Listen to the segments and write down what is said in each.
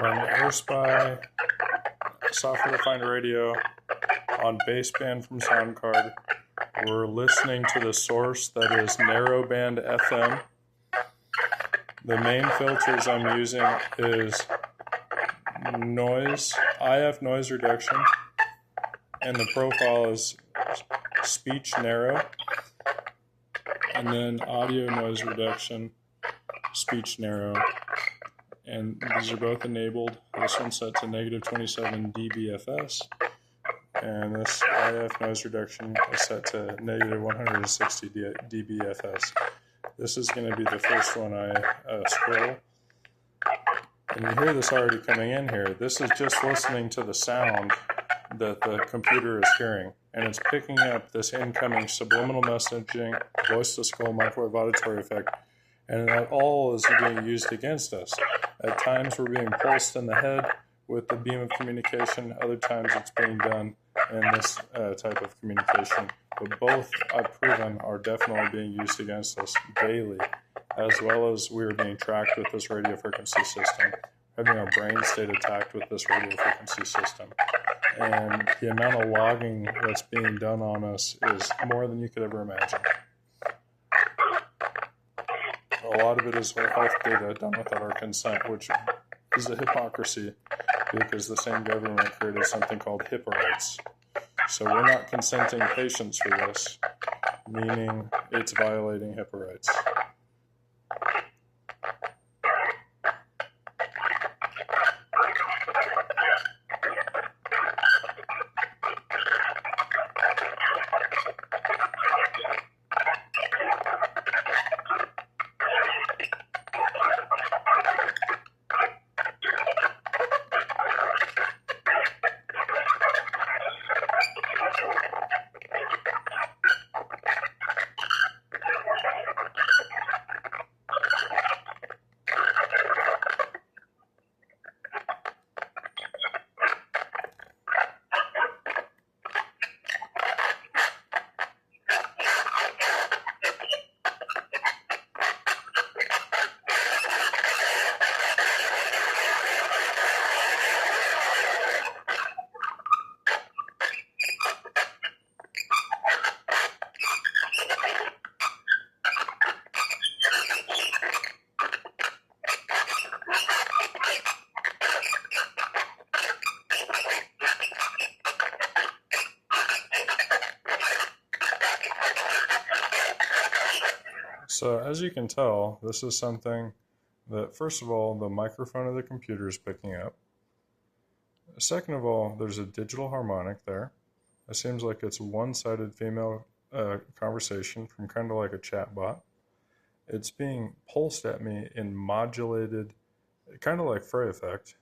We're on the AirSpy software-defined radio on baseband from sound card. We're listening to the source that is narrowband FM. The main filters I'm using is noise, IF noise reduction, and the profile is speech narrow, and then audio noise reduction, speech narrow, and these are both enabled. This one's set to negative 27 dBFS, and this IF noise reduction is set to negative 160 dBFS. This is going to be the first one I scroll. And you hear this already coming in here. This is just listening to the sound that the computer is hearing. And it's picking up this incoming subliminal messaging, voice-to-skull microwave auditory effect. And that all is being used against us. At times we're being pulsed in the head with the beam of communication. Other times it's being done in this type of communication. But both, I've proven, are definitely being used against us daily, as well as we are being tracked with this radio frequency system, having our brain state attacked with this radio frequency system. And the amount of logging that's being done on us is more than you could ever imagine. A lot of it is health data done without our consent, which is a hypocrisy because the same government created something called HIPAA rights. So we're not consenting patients for this, meaning it's violating HIPAA rights. So as you can tell, this is something that, first of all, the microphone of the computer is picking up. Second of all, there's a digital harmonic there. It seems like it's a one-sided female conversation from kind of like a chat bot. It's being pulsed at me in modulated, kind of like fray effect.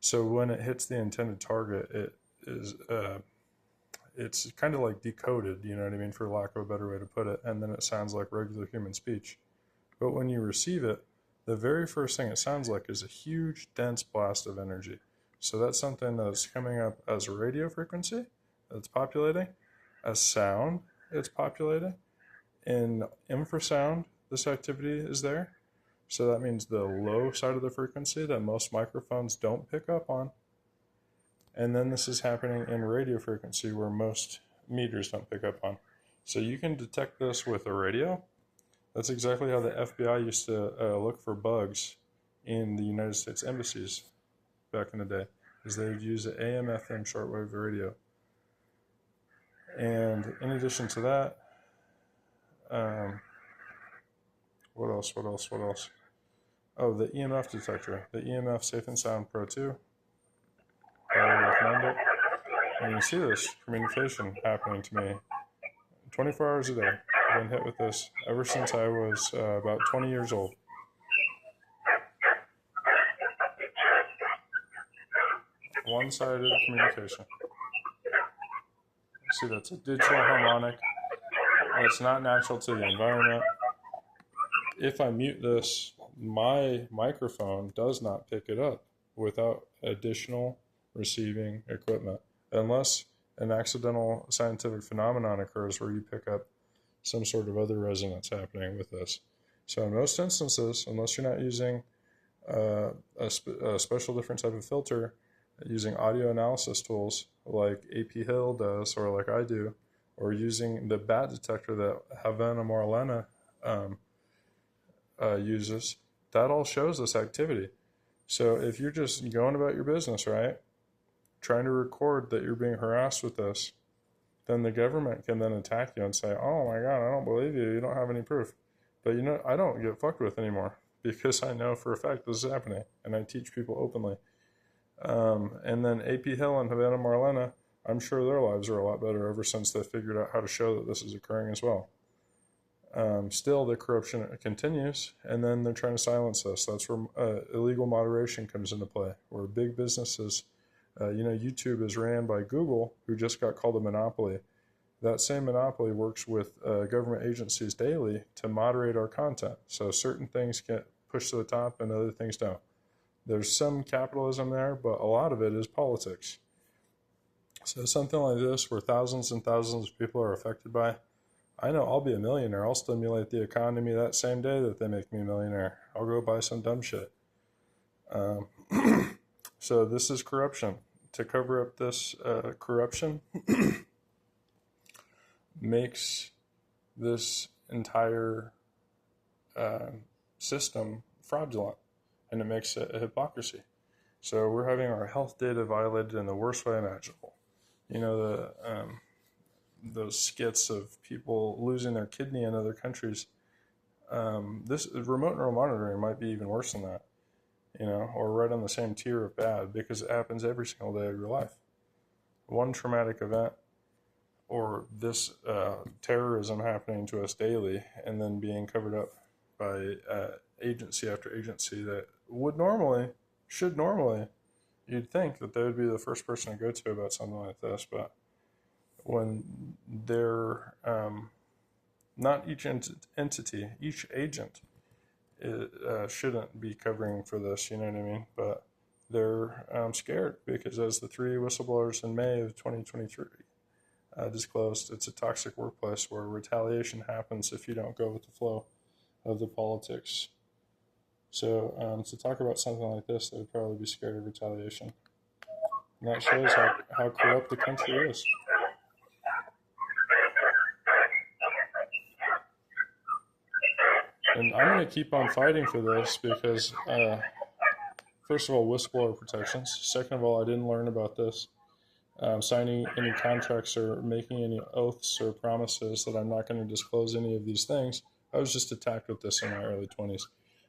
So when it hits the intended target, it is it's kind of like decoded, you know what I mean, for lack of a better way to put it, and then it sounds like regular human speech. But when you receive it, the very first thing it sounds like is a huge, dense blast of energy. So that's something that's coming up as a radio frequency that's populating, as sound it's populating. In infrasound, this activity is there. So that means the low side of the frequency that most microphones don't pick up on. And then this is happening in radio frequency where most meters don't pick up on. So you can detect this with a radio. That's exactly how the FBI used to look for bugs in the United States embassies back in the day, is they would use the AM/FM shortwave radio. And in addition to that, what else? Oh, the EMF detector, the EMF Safe and Sound Pro 2. I recommend it. And you see this communication happening to me 24 hours a day. I've been hit with this ever since I was about 20 years old. One-sided communication. See, that's a digital harmonic. It's not natural to the environment. If I mute this, my microphone does not pick it up without additional receiving equipment, unless an accidental scientific phenomenon occurs where you pick up some sort of other resonance happening with this. So in most instances, unless you're not using a special different type of filter using audio analysis tools like AP Hill does, or like I do, or using the bat detector that R.N.M uses. That all shows this activity. So if you're just going about your business, right, trying to record that you're being harassed with this, then the government can then attack you and say, oh my God, I don't believe you. You don't have any proof. But you know, I don't get fucked with anymore because I know for a fact this is happening and I teach people openly. And then AP Hill and Havana Marlena, I'm sure their lives are a lot better ever since they figured out how to show that this is occurring as well. Still, the corruption continues, and then they're trying to silence us. That's where illegal moderation comes into play, where big businesses, YouTube is ran by Google, who just got called a monopoly. That same monopoly works with government agencies daily to moderate our content. So certain things get pushed to the top and other things don't. There's some capitalism there, but a lot of it is politics. So something like this, where thousands and thousands of people are affected by, I know I'll be a millionaire. I'll stimulate the economy that same day that they make me a millionaire. I'll go buy some dumb shit. So this is corruption. To cover up this corruption makes this entire system fraudulent, and it makes it a hypocrisy. So we're having our health data violated in the worst way imaginable. You know, those skits of people losing their kidney in other countries. This remote neural monitoring might be even worse than that, or right on the same tier of bad, because it happens every single day of your life. One traumatic event, or this terrorism happening to us daily, and then being covered up by agency after agency that should normally, you'd think that they would be the first person to go to about something like this, but when they're not each entity, each agent shouldn't be covering for this, you know what I mean? But they're scared because, as the 3 whistleblowers in May of 2023 disclosed, it's a toxic workplace where retaliation happens if you don't go with the flow of the politics. So to talk about something like this, they would probably be scared of retaliation. And that shows how corrupt the country is. And I'm going to keep on fighting for this because, first of all, whistleblower protections. Second of all, I didn't learn about this. Signing any contracts or making any oaths or promises that I'm not going to disclose any of these things. I was just attacked with this in my early 20s.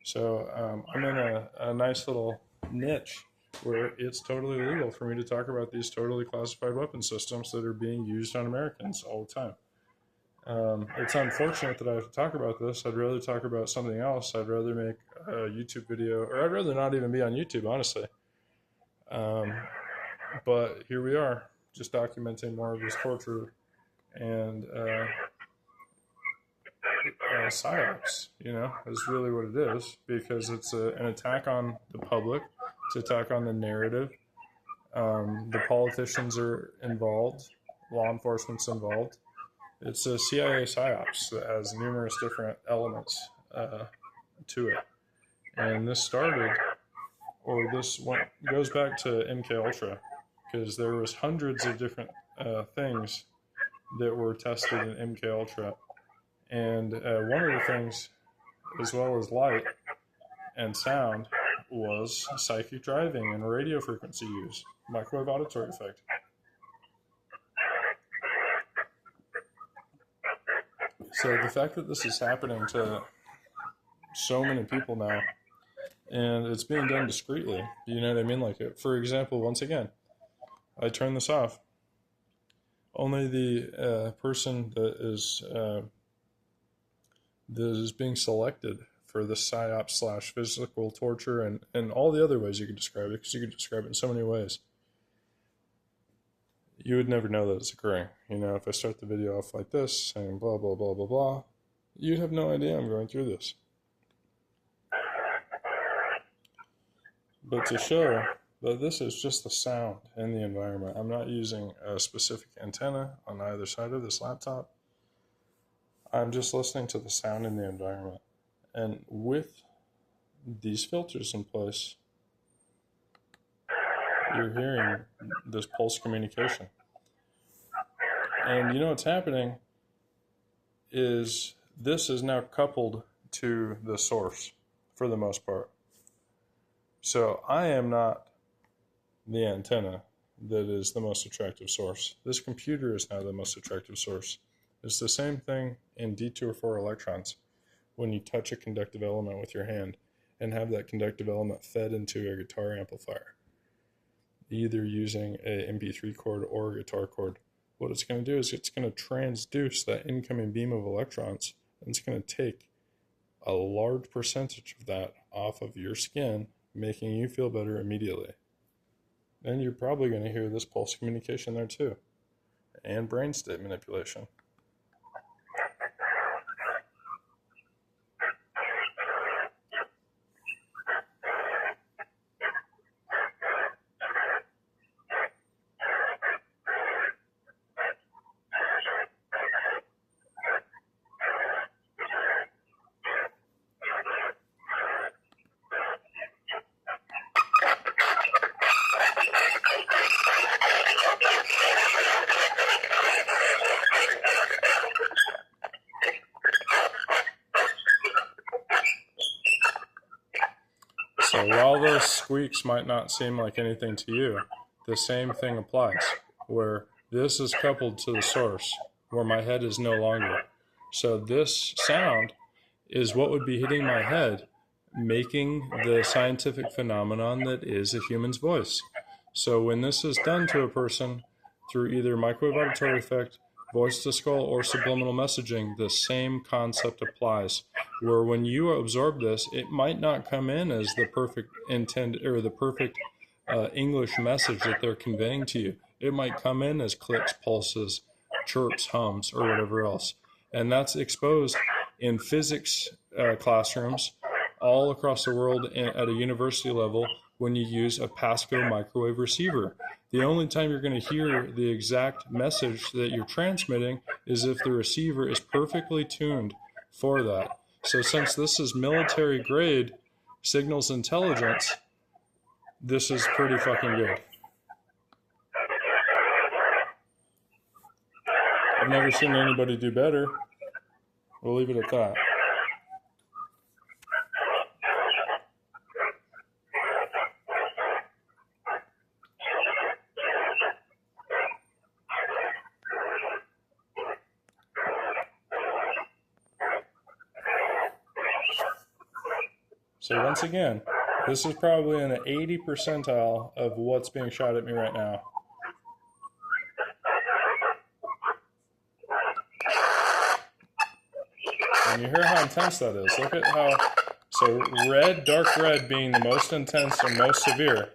So I'm in a nice little niche where it's totally legal for me to talk about these totally classified weapon systems that are being used on Americans all the time. It's unfortunate that I have to talk about this. I'd rather talk about something else. I'd rather make a YouTube video, or I'd rather not even be on YouTube, honestly. But here we are, just documenting more of this torture and PsyOpps, is really what it is, because it's an attack on the public. It's an attack on the narrative. The politicians are involved. Law enforcement's involved. It's a CIA PsyOpps that has numerous different elements to it. And this goes back to MK Ultra, because there was hundreds of different things that were tested in MK Ultra. And one of the things, as well as light and sound, was psychic driving and radio frequency use, microwave auditory effect. So the fact that this is happening to so many people now, and it's being done discreetly, you know what I mean? Like, for example, once again, I turn this off. Only the person that is being selected for the PsyOpps / physical torture and all the other ways you could describe it, because you could describe it in so many ways. You would never know that it's occurring. If I start the video off like this, saying blah, blah, blah, blah, blah, you'd have no idea I'm going through this. But to show that this is just the sound in the environment, I'm not using a specific antenna on either side of this laptop. I'm just listening to the sound in the environment. And with these filters in place, you're hearing this pulse communication. And you know what's happening is this is now coupled to the source for the most part. So I am not the antenna that is the most attractive source. This computer is now the most attractive source. It's the same thing in detour for electrons. When you touch a conductive element with your hand and have that conductive element fed into a guitar amplifier, either using a MP3 cord or a guitar cord, what it's going to do is it's going to transduce that incoming beam of electrons, and it's going to take a large percentage of that off of your skin, making you feel better immediately. And you're probably going to hear this pulse communication there too, and brain state manipulation. So while those squeaks might not seem like anything to you, the same thing applies, where this is coupled to the source, where my head is no longer. So this sound is what would be hitting my head, making the scientific phenomenon that is a human's voice. So when this is done to a person through either microwave auditory effect, voice to skull, or subliminal messaging, the same concept applies. Where when you absorb this, it might not come in as the perfect intended or the perfect English message that they're conveying to you. It might come in as clicks, pulses, chirps, hums, or whatever else. And that's exposed in physics classrooms all across the world at a university level when you use a Pasco microwave receiver. The only time you're going to hear the exact message that you're transmitting is if the receiver is perfectly tuned for that. So since this is military grade signals intelligence, this is pretty fucking good. I've never seen anybody do better. We'll leave it at that. So once again, this is probably in the 80 percentile of what's being shot at me right now. And you hear how intense that is. Look at how, so red, dark red being the most intense and most severe.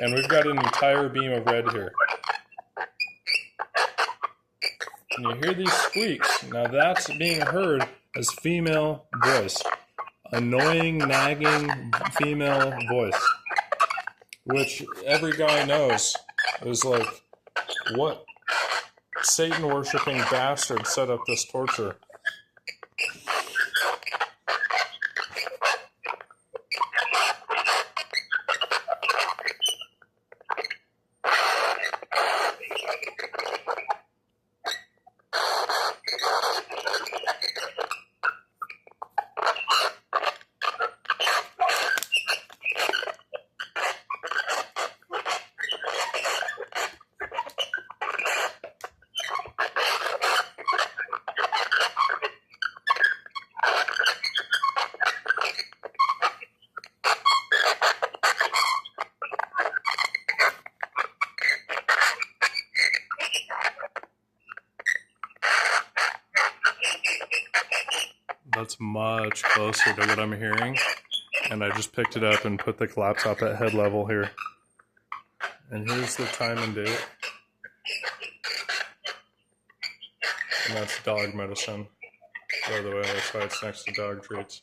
And we've got an entire beam of red here. And you hear these squeaks. Now that's being heard as female voice. Annoying, nagging female voice, which every guy knows is like, what Satan worshiping bastard set up this torture? That's much closer to what I'm hearing, and I just picked it up and put the laptop at head level here. And here's the time and date. And that's dog medicine, by the way. That's why it's next to dog treats.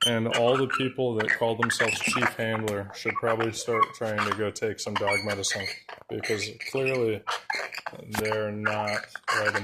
And all the people that call themselves chief handler should probably start trying to go take some dog medicine, because clearly they're not right in